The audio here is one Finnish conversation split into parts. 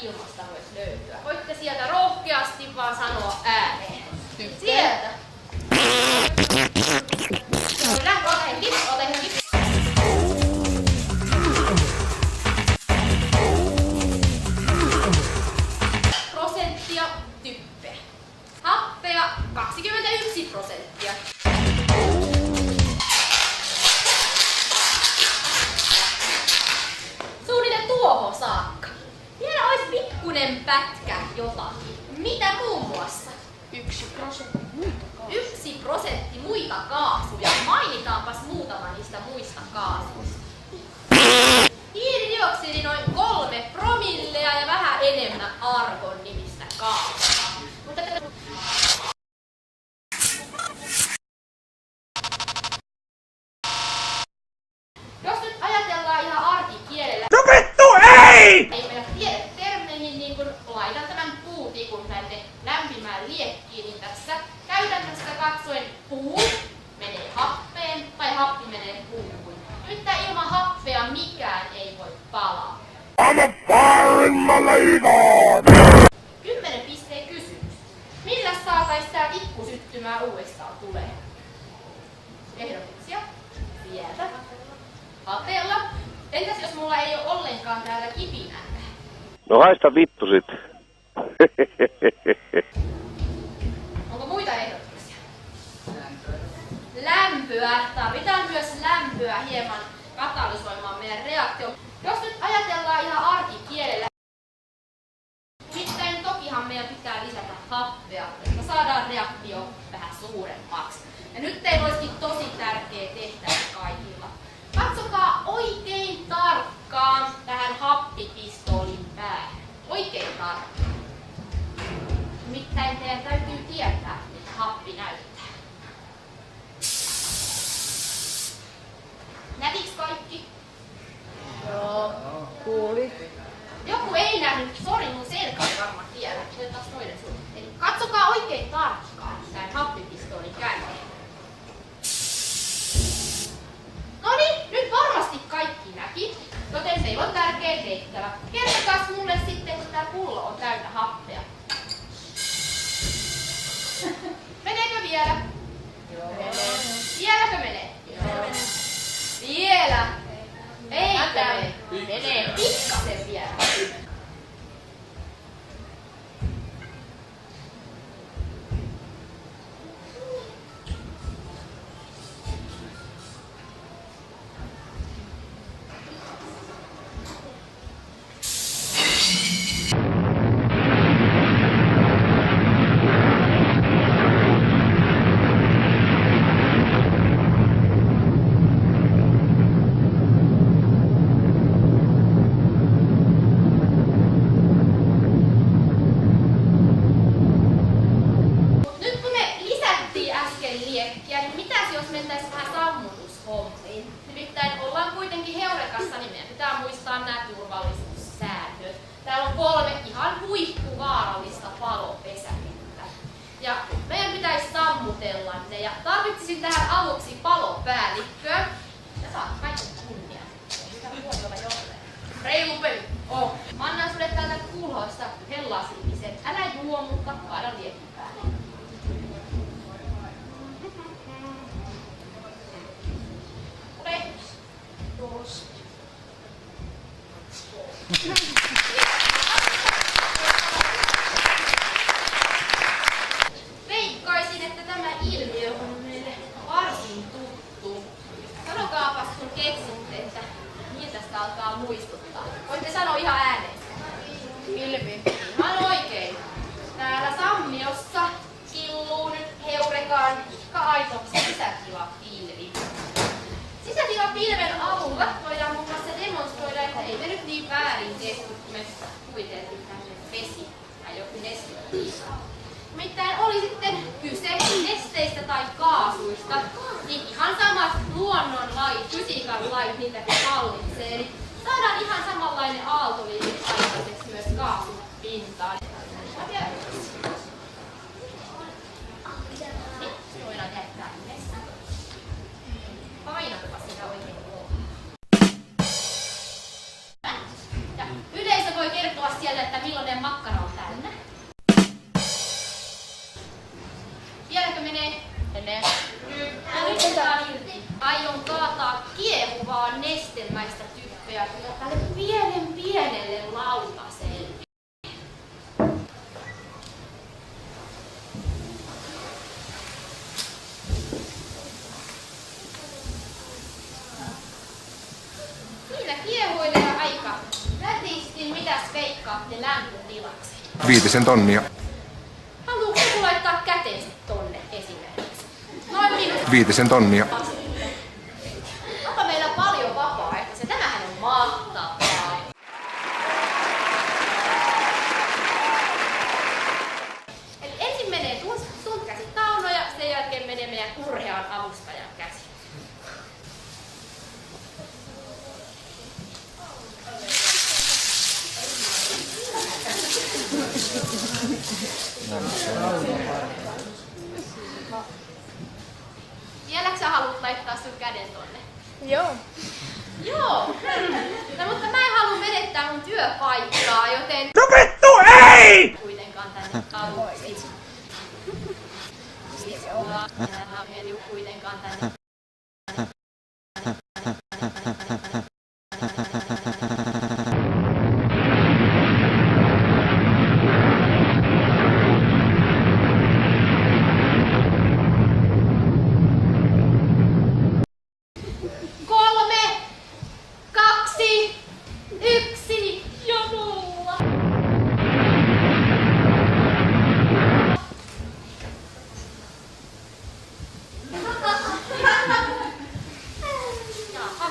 ilmasta voisi löytyä? Voitte sieltä rohkeasti vaan sanoa ääneen. Sieltä! Kyllä, ota henki. Prosenttia typpeä. Happea 21%. Suunnilleen tuohon saakka. Vielä olisi pikkunen pätkä jotakin. Mitä muun muassa? 1% muita kaasuja. Mainitaanpas muutama niistä muista kaasuista. Hiilidioksidi noin 3 promillea ja vähän enemmän argon nimistä kaasua. Mutta jos nyt ajatellaan ihan arkikielellä, no vittu ei! Ei mennä tiedetermeihin, niin kun laitan tämän puutikun tänne lämpimään liekkiin, niin tässä käytännössä katsoen puu menee happeen tai happi menee puuhun. Nyt ilman happea mikään ei voi palaa. I'm a fire in my leader! 10 pisteen kysymys. Millä saatais tää tikku syttymään uudestaan tulee? Ehdotuksia? Sieltä. Hapeella. Entäs jos mulla ei ole ollenkaan täällä kipinää? No haista vittu sit. Onko muita ehdotuksia? Lämpöä. Tarvitaan myös lämpöä hieman katalysoimaan meidän reaktio. Jos nyt ajatellaan ihan arkikielellä, sitten tokihan meidän pitää lisätä happea, jotta saadaan reaktio vähän suuremmaksi. Ja nyt teillä olisikin tosi tärkeä tehtävä kaikilla. Katsokaa oikein tarkkaan tähän happipistoolin päähän. Oikein tarkkaan. Nimittäin teidän täytyy tietää, mitä happi näyttää. Näkiks kaikki? Joo, kuuli. Joku ei nähnyt, sori mun selkä ei varmaan tiedä. Otetaan noiden suun. Eli katsokaa oikein tarkkaan tämän happipistoolin kärkeen. Noniin, nyt varmasti kaikki näki, joten teillä on tärkeä tehtävä. Kertokaa mulle sitten, kun tää pullo on täynnä happea. Meneekö vielä? Joo. Vieläkö menee? Joo. Vielä? Eikö mene? Menee pikkasen vielä. Nimittäin ollaan kuitenkin Heurekassa, niin meidän pitää muistaa nämä turvallisuussäännöt. Täällä on 3 ihan huippuvaarallista palopesäkettä. Ja meidän pitäisi sammutella ne. Ja tarvitsisin tähän aluksi palopäällikköä. Ja saat kaiken kunnia. Sitä huomiolla jolleen. Reilu peli. Mä annan sulle täältä kulhoista hellasilmisen. Älä juo, mutta kaada liekin päälle. Veikkaisin, että tämä ilmiö on meille varsin tuttu. Sanokaapas kun keksitte, että miltä sitä alkaa muistuttaa. Voitte sanoa ihan ääneen. Pilvi. Ihan oikein. Täällä Sammiossa killuu nyt Heurekaan aito sisätilapilvi. Sisätilapilven avulla voidaan muun muassa demonstroida, että ei me nyt niin väärin tehty, kun me kuviteltiin tämmöinen vesi tai joku neste. Nimittäin oli sitten kyse nesteistä tai kaasuista, niin ihan samat luonnonlait, fysiikan lait niitäkin hallitsee. Eli saadaan ihan samanlainen aaltoliike aikaiseksi myös kaasun pintaan. Sitten voidaan jättää yhdessä. Painatapa sitä oikein. Ja yleisö voi kertoa siellä teille, että millainen makkara on täynnä. Vieläkö menee? Menee. Nyt otetaan irti. Aion kaataa kiehuvaa nestemäistä typpeä tälle pienelle lautaselle. Siinä kiehuilee aika nätisti. Mitäs veikkaatte lämpötilaksi? 5 tonnia. Haluatko joku laittaa käteensä tonne esimerkiksi? Noin minut. 5 tonnia. Onko meillä paljon vapaaehtoisia? Tämähän on mahtavaa. Eli ensin menee sun käsi Tauno ja sen jälkeen menee meidän urhean avustajan käsi. Vieläkö sä haluat laittaa sun käden tonne? Joo. Joo. No, mutta mä en halua menettää mun työpaikkaa, joten No vittu ei! kuitenkaan tänne avuksi. Kuitenkaan tänne. Kolme, 2, 1 ja 0. Jaha.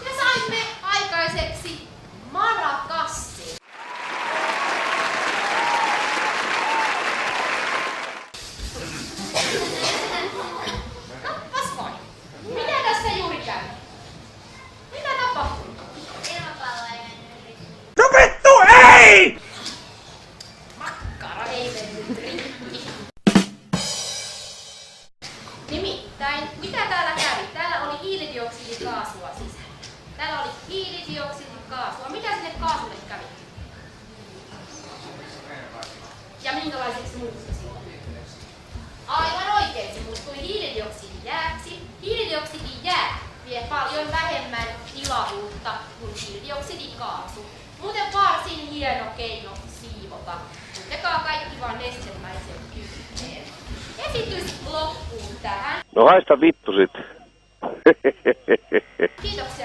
Ja saimme aikaiseksi marakassin. Kappas vain. Mitä tässä juuri kävi? Mitä tapahtui? No vittu ei! Makkara ei mennyt rikki. Nimittäin, mitä täällä kävi? Täällä oli hiilidioksidikaasua sisällä. Täällä oli hiilidioksidikaasua. Mitä sinne kaasulle kävi? Ja minkälaiseksi muuttui silloin? Aivan oikein, se muuttui hiilidioksidijääksi. Hiilidioksidijää vie paljon vähemmän tilavuutta kuin hiilidioksidikaasu. Muuten varsin hieno keino siivota. Ottakaa kaikki vaan nestemäisen kyynteen. Esitys loppuu tähän. No haista vittu sit. Kiitoksia